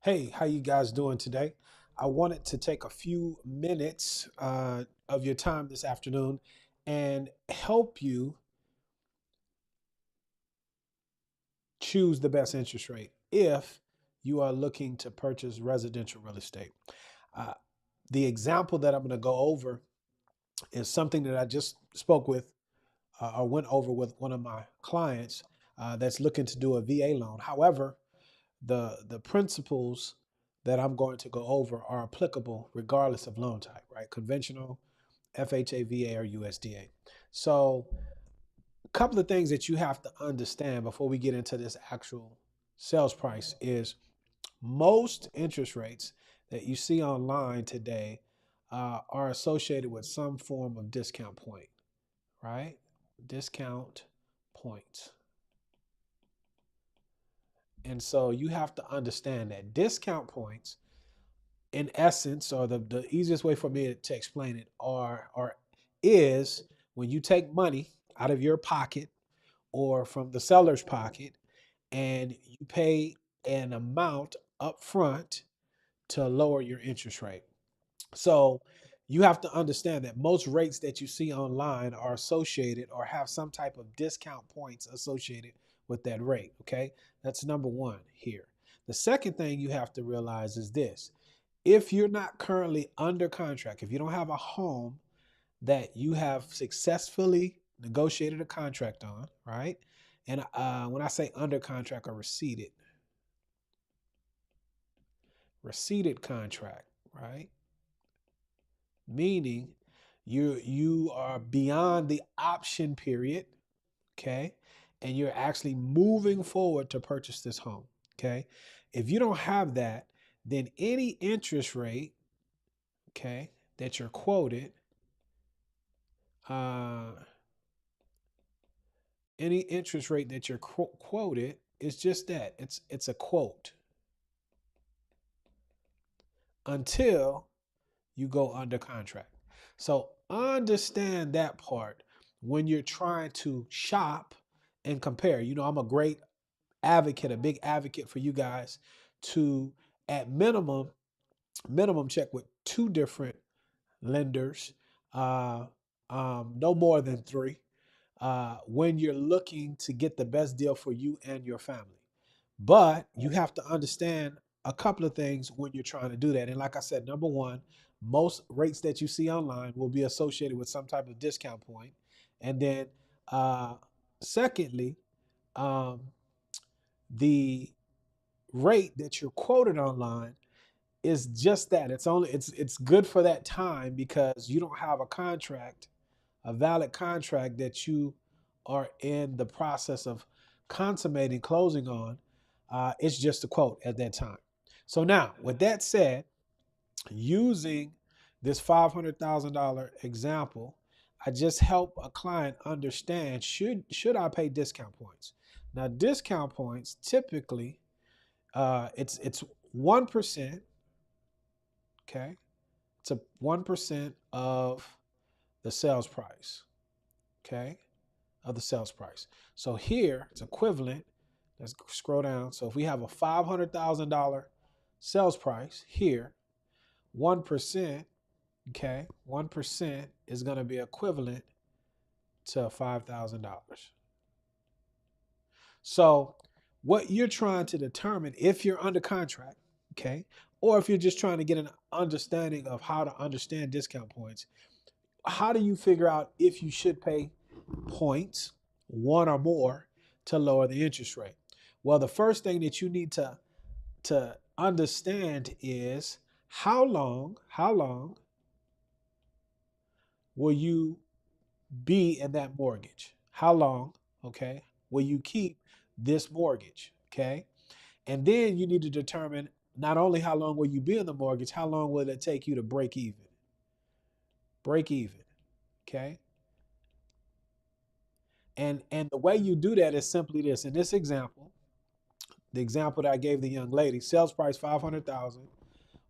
Hey, how you guys doing today? I wanted to take a few minutes of your time this afternoon and help you choose the best interest rate if you are looking to purchase residential real estate. Uh, the example that I'm going to go over is something that I just spoke with or went over with one of my clients that's looking to do a VA loan. However, the principles that I'm going to go over are applicable regardless of loan type, right? Conventional, FHA, VA, or USDA. So, a couple of things that you have to understand before we get into this actual sales price is most interest rates that you see online today are associated with some form of discount point, right? Discount points. And so you have to understand that discount points in essence, or the easiest way for me to explain it, are is when you take money out of your pocket or from the seller's pocket and you pay an amount up front to lower your interest rate. So you have to understand that most rates that you see online are associated or have some type of discount points associated with that rate. Okay. That's number one here. The second thing you have to realize is this: if you're not currently under contract, if you don't have a home that you have successfully negotiated a contract on, right? And when I say under contract or receipted contract, right? Meaning you are beyond the option period, okay? And you're actually moving forward to purchase this home, okay? If you don't have that, then any interest rate, okay, that you're quoted, uh, any interest rate that you're quoted is just that. It's a quote until you go under contract. So understand that part when you're trying to shop and compare. You know, I'm a great advocate, a big advocate for you guys to at minimum check with two different lenders, uh, no more than three, when you're looking to get the best deal for you and your family. But you have to understand a couple of things when you're trying to do that. And like I said, number one, most rates that you see online will be associated with some type of discount point. And then, uh, secondly, um, the rate that you're quoted online is just that. It's good for that time because you don't have a contract, a valid contract that you are in the process of consummating closing on. It's just a quote at that time. So now, with that said, using this $500,000 example, I just help a client understand should I pay discount points. Now, discount points typically it's 1%. Okay, it's a 1% of the sales price. Okay, of the sales price. So here it's equivalent. Let's scroll down. So if we have a $500,000 sales price here, 1%, okay, 1% is going to be equivalent to $5,000. So what you're trying to determine if you're under contract, okay, or if you're just trying to get an understanding of how to understand discount points, how do you figure out if you should pay points, one or more, to lower the interest rate? Well, the first thing that you need to understand is how long will you be in that mortgage? How long, okay, will you keep this mortgage? Okay. And then you need to determine not only how long will you be in the mortgage, how long will it take you to break even? Break even. Okay. And the way you do that is simply this. In this example, the example that I gave the young lady, sales price 500,000,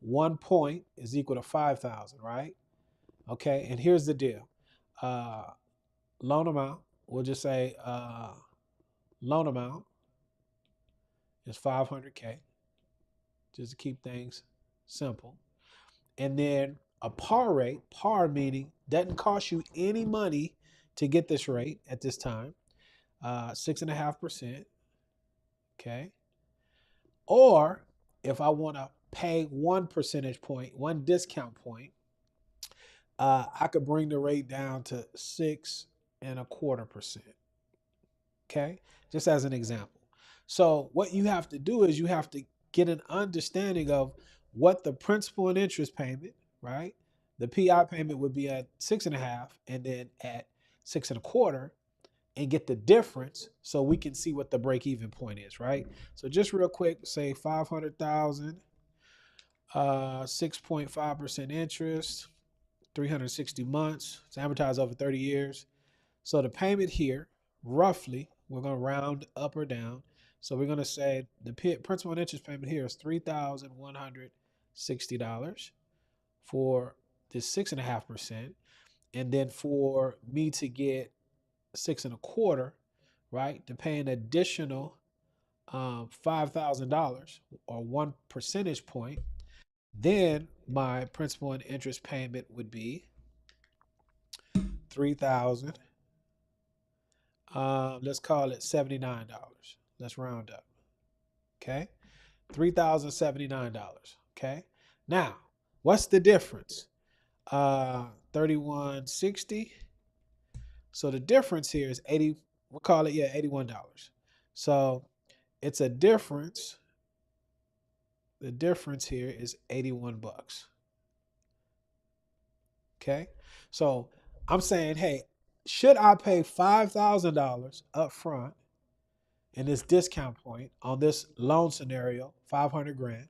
1 point is equal to 5,000, right? Okay, and here's the deal. Uh, loan amount, we'll just say loan amount is 500K. just to keep things simple. And then a par rate, par meaning doesn't cost you any money to get this rate at this time, 6.5%. Okay. Or if I want to pay 1 percentage point, one discount point, I could bring the rate down to 6.25%. Okay. Just as an example. So what you have to do is you have to get an understanding of what the principal and interest payment, right? The PI payment would be at 6.5 and then at 6.25 and get the difference so we can see what the break even point is, right? So just real quick, say 500,000, 6.5% interest, 360 months. It's amortized over 30 years. So the payment here, roughly, we're going to round up or down. So we're going to say the principal and interest payment here is $3,160 for this 6.5%. And then for me to get 6.25, right, to pay an additional $5,000 or 1 percentage point, then my principal and interest payment would be 3,000. Let's call it $79. Let's round up. Okay, $3,079. Okay. Now, what's the difference? 3160. So the difference here is 80. We'll call it, yeah, $81. So it's a difference. The difference here is 81 bucks. Okay. So I'm saying, hey, should I pay $5,000 up front in this discount point on this loan scenario, 500 grand?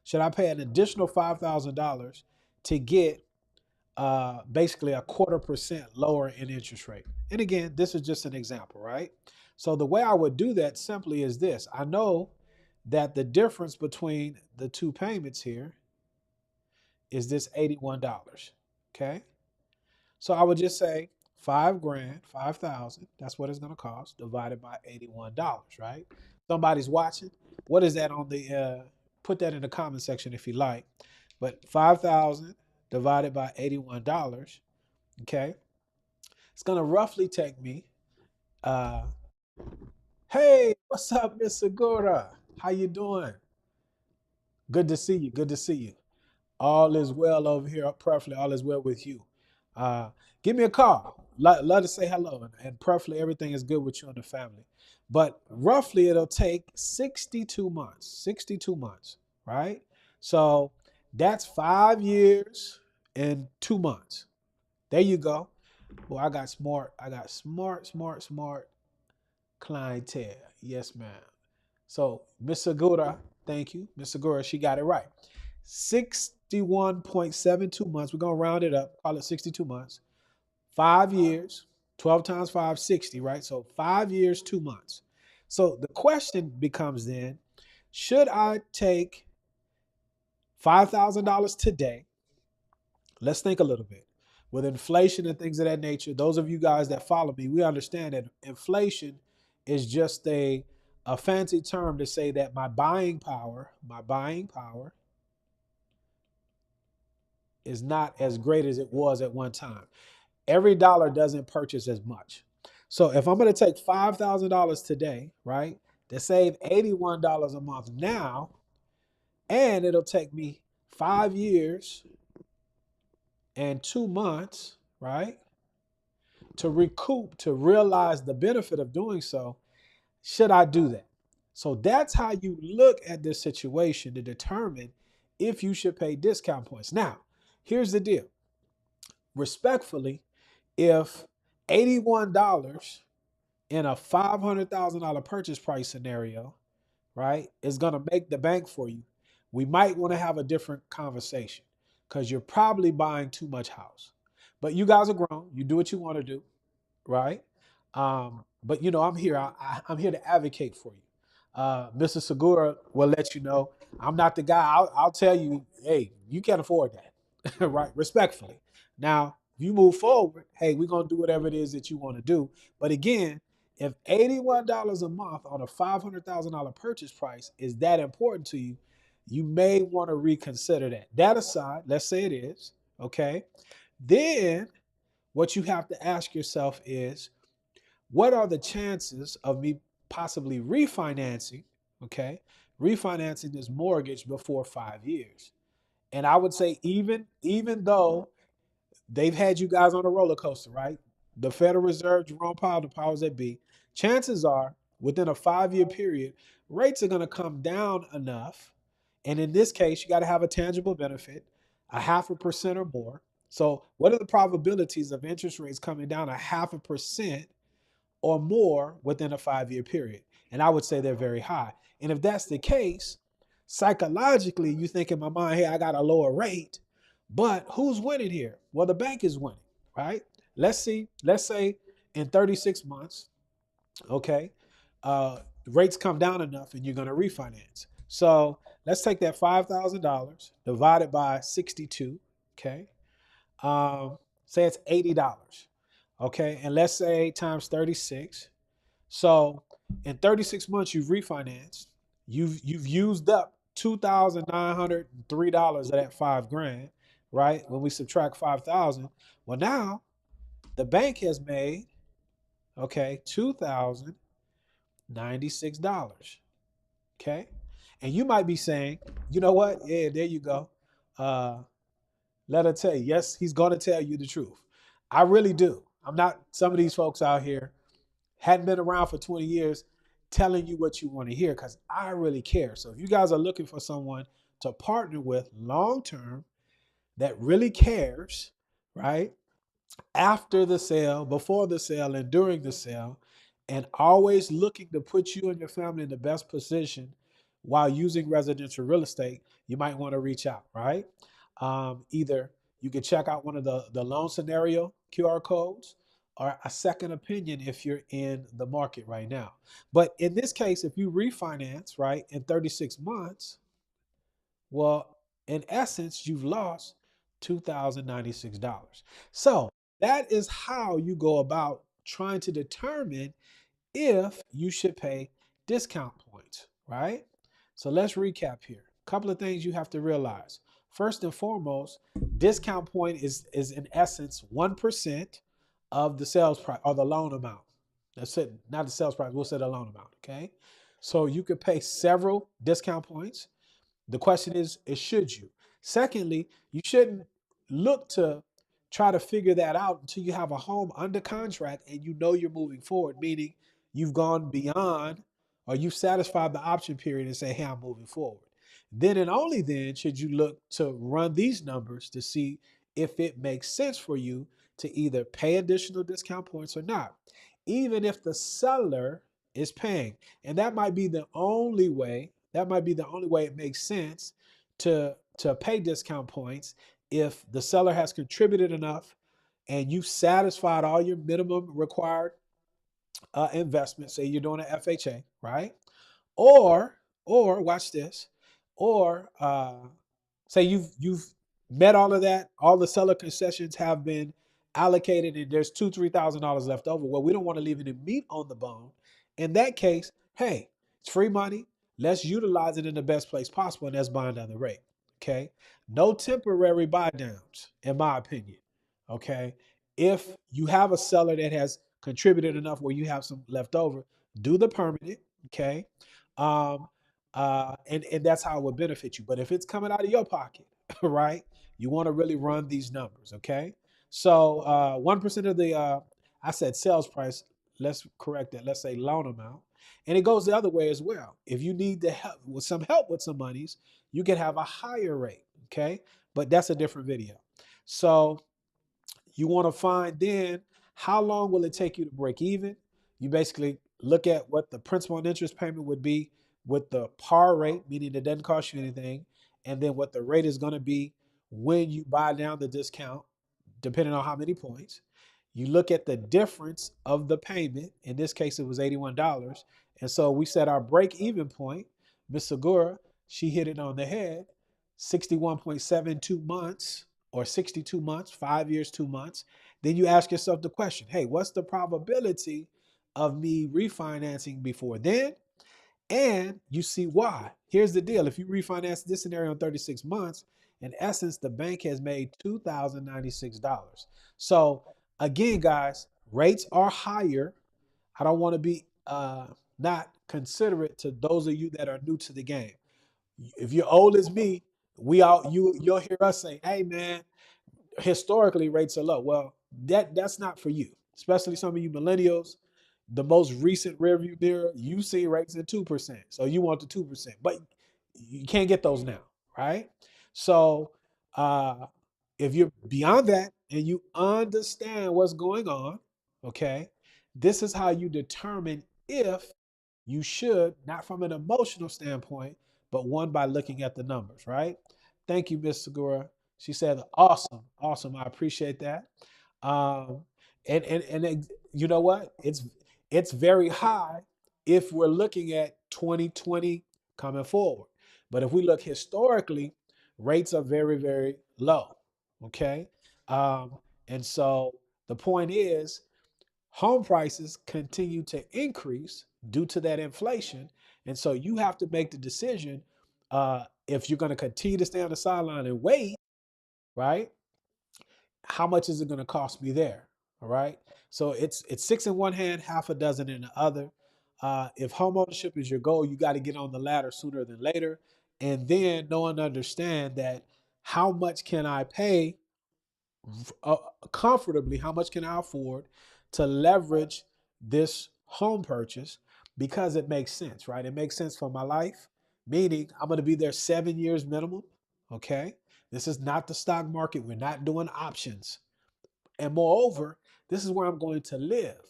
Should I pay an additional $5,000 to get basically a 1/4% lower in interest rate? And again, this is just an example, right? So the way I would do that simply is this. I know that the difference between the two payments here is this $81. Okay. So I would just say 5 grand, 5,000. That's what it's going to cost divided by $81, right? Somebody's watching. What is that on the, put that in the comment section if you like. But 5,000 divided by $81, okay? It's going to roughly take me, uh, hey, what's up, Miss Segura? How you doing? Good to see you. Good to see you. All is well over here. Preferably, all is well with you. Uh, Give me a call. Love to say hello, and preferably everything is good with you and the family. But roughly, it'll take 62 months. 62 months, right? So that's 5 years and 2 months. There you go. Well, I got smart. I got smart clientele. Yes, ma'am. So Miss Segura, thank you. Miss Segura, she got it right. 61.72 months. We're gonna round it up, call it 62 months. 5 years, 12 times 5, 60, right? So 5 years, 2 months. So the question becomes then, should I take $5,000 today? Let's think a little bit. With inflation and things of that nature, those of you guys that follow me, we understand that inflation is just a fancy term to say that my buying power is not as great as it was at one time. Every dollar doesn't purchase as much. So if I'm going to take $5,000 today, right, to save $81 a month now, and it'll take me 5 years and 2 months, right, to recoup, to realize the benefit of doing so, should I do that? So that's how you look at this situation to determine if you should pay discount points. Now, here's the deal. Respectfully, if $81 in a $500,000 purchase price scenario, right, is going to make the bank for you, we might want to have a different conversation because you're probably buying too much house. But you guys are grown. You do what you want to do, right? But I'm here. I'm here to advocate for you. Mr. Segura will let you know I'm not the guy. I'll tell you, hey, you can't afford that, right? Respectfully. Now, if you move forward, hey, we're gonna do whatever it is that you want to do. But again, if $81 a month on a $500,000 purchase price is that important to you, you may want to reconsider that. That aside, let's say it is, okay? Then what you have to ask yourself is, what are the chances of me possibly refinancing, okay? Refinancing this mortgage before 5 years. And I would say even though they've had you guys on a roller coaster, right? The Federal Reserve, Jerome Powell, the powers that be, chances are within a 5 year period, rates are going to come down enough. And in this case, you got to have a tangible benefit, a 0.5% or more. So, what are the probabilities of interest rates coming down a 0.5% or more within a 5 year period? And I would say they're very high. And if that's the case, psychologically, you think in my mind, hey, I got a lower rate, but who's winning here? Well, the bank is winning, right? Let's say in 36 months, okay, rates come down enough and you're going to refinance. So let's take that $5,000 divided by 62, okay? Say it's $80, okay? And let's say times 36. So in 36 months, you've refinanced. You've used up $2,903 of that 5 grand, right? When we subtract 5,000, well now the bank has made, okay, $2,096. Okay, and you might be saying, you know what? Yeah, there you go. Uh, Let her tell you. Yes, he's going to tell you the truth. I really do. I'm not some of these folks out here hadn't been around for 20 years telling you what you want to hear because I really care. So if you guys are looking for someone to partner with long term that really cares, right? After the sale, before the sale, and during the sale, and always looking to put you and your family in the best position while using residential real estate, you might want to reach out, right? Either you can check out one of the loan scenario QR codes or a second opinion if you're in the market right now. But in this case, if you refinance, right, in 36 months, well, in essence, you've lost $2,096. So that is how you go about trying to determine if you should pay discount points, right? So let's recap here. A couple of things you have to realize. First and foremost, discount point is in essence 1% of the sales price or the loan amount. That's it, not the sales price, we'll say the loan amount, okay? So you could pay several discount points. The question is should you? Secondly, you shouldn't look to try to figure that out until you have a home under contract and you know you're moving forward, meaning you've gone beyond or you've satisfied the option period and say, hey, I'm moving forward. Then and only then should you look to run these numbers to see if it makes sense for you to either pay additional discount points or not, even if the seller is paying. And that might be the only way it makes sense to pay discount points if the seller has contributed enough and you satisfied all your minimum required investment. Say you're doing an FHA, right? Or or watch this, or say you've met all of that, all the seller concessions have been allocated, and there's $2,000-3,000 left over. Well, we don't want to leave any meat on the bone. In that case, hey, it's free money. Let's utilize it in the best place possible, and that's buying down the rate. Okay, no temporary buy downs, in my opinion. Okay, if you have a seller that has contributed enough where you have some left over, do the permanent. Okay, um, and that's how it would benefit you. But if it's coming out of your pocket, right, you want to really run these numbers, okay? So 1% of the I said sales price. Let's correct that. Let's say loan amount, and it goes the other way as well. If you need the help with some monies, you can have a higher rate, okay? But that's a different video. So you want to find then how long will it take you to break even? You basically look at what the principal and interest payment would be with the par rate, meaning it doesn't cost you anything, and then what the rate is going to be when you buy down the discount, depending on how many points. You look at the difference of the payment. In this case, it was $81. And so we set our break even point. Miss Segura, she hit it on the head, 61.72 months or 62 months, 5 years, 2 months. Then you ask yourself the question, hey, what's the probability of me refinancing before then? And you see why. Here's the deal. If you refinance this scenario in 36 months, in essence, the bank has made $2,096. So again, guys, rates are higher. I don't want to be not considerate to those of you that are new to the game. If you're old as me, you'll hear us say, "Hey man, historically rates are low." Well, that's not for you, especially some of you millennials. The most recent rearview mirror, you see rates at 2%. So you want the 2%, but you can't get those now, right? So uh, if you're beyond that and you understand what's going on, okay, this is how you determine if you should, not from an emotional standpoint, but one by looking at the numbers, right? Thank you, Miss Segura. She said, awesome, awesome. I appreciate that. Um, you know what? It's very high if we're looking at 2020 coming forward. But if we look historically, rates are very, very low. Okay. Um, and so the point is, home prices continue to increase due to that inflation. And so you have to make the decision if you're going to continue to stay on the sideline and wait, right? How much is it going to cost me there? All right. So it's six in one hand, half a dozen in the other. If home ownership is your goal, you got to get on the ladder sooner than later. And then know and understand that how much can I pay uh, comfortably, how much can I afford to leverage this home purchase because it makes sense, right? It makes sense for my life, meaning I'm going to be there 7 years minimum. Okay. This is not the stock market. We're not doing options. And moreover, this is where I'm going to live,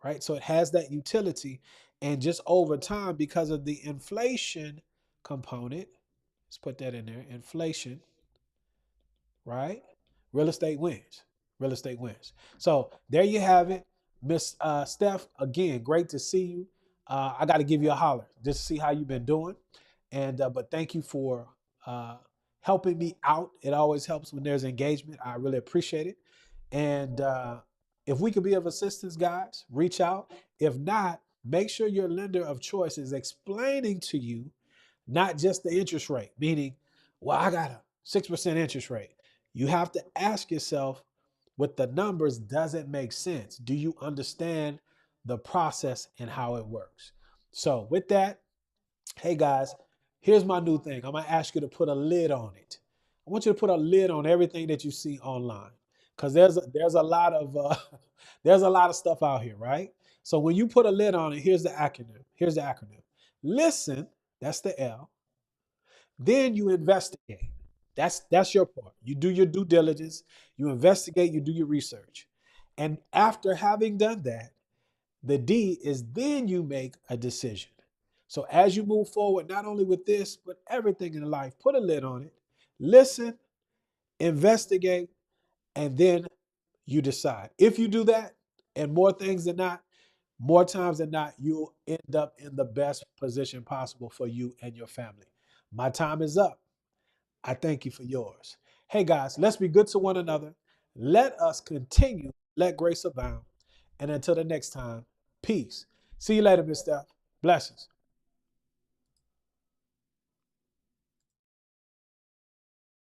right? So it has that utility. And just over time, because of the inflation component, let's put that in there inflation, right? Real estate wins. Real estate wins. So there you have it, Miss Steph. Again, great to see you. I got to give you a holler just to see how you've been doing. And but thank you for uh, helping me out. It always helps when there's engagement. I really appreciate it. And if we could be of assistance, guys, reach out. If not, make sure your lender of choice is explaining to you not just the interest rate, meaning, well, I got a 6% interest rate. You have to ask yourself, with the numbers, does it make sense? Do you understand the process and how it works? So, with that, hey guys, here's my new thing. I'm gonna ask you to put a lid on it. I want you to put a lid on everything that you see online, because there's a lot of there's a lot of stuff out here, right? So when you put a lid on it, here's the acronym. Here's the acronym. Listen, that's the L. Then you investigate. That's your part. You do your due diligence, you investigate, you do your research. And after having done that, the D is then you make a decision. So as you move forward, not only with this, but everything in life, put a lid on it. Listen, investigate, and then you decide. If you do that, and more things than not, more times than not, you'll end up in the best position possible for you and your family. My time is up. I thank you for yours. Hey guys, let's be good to one another. Let us continue. Let grace abound. And until the next time, peace. See you later, Miss Steph. Blessings.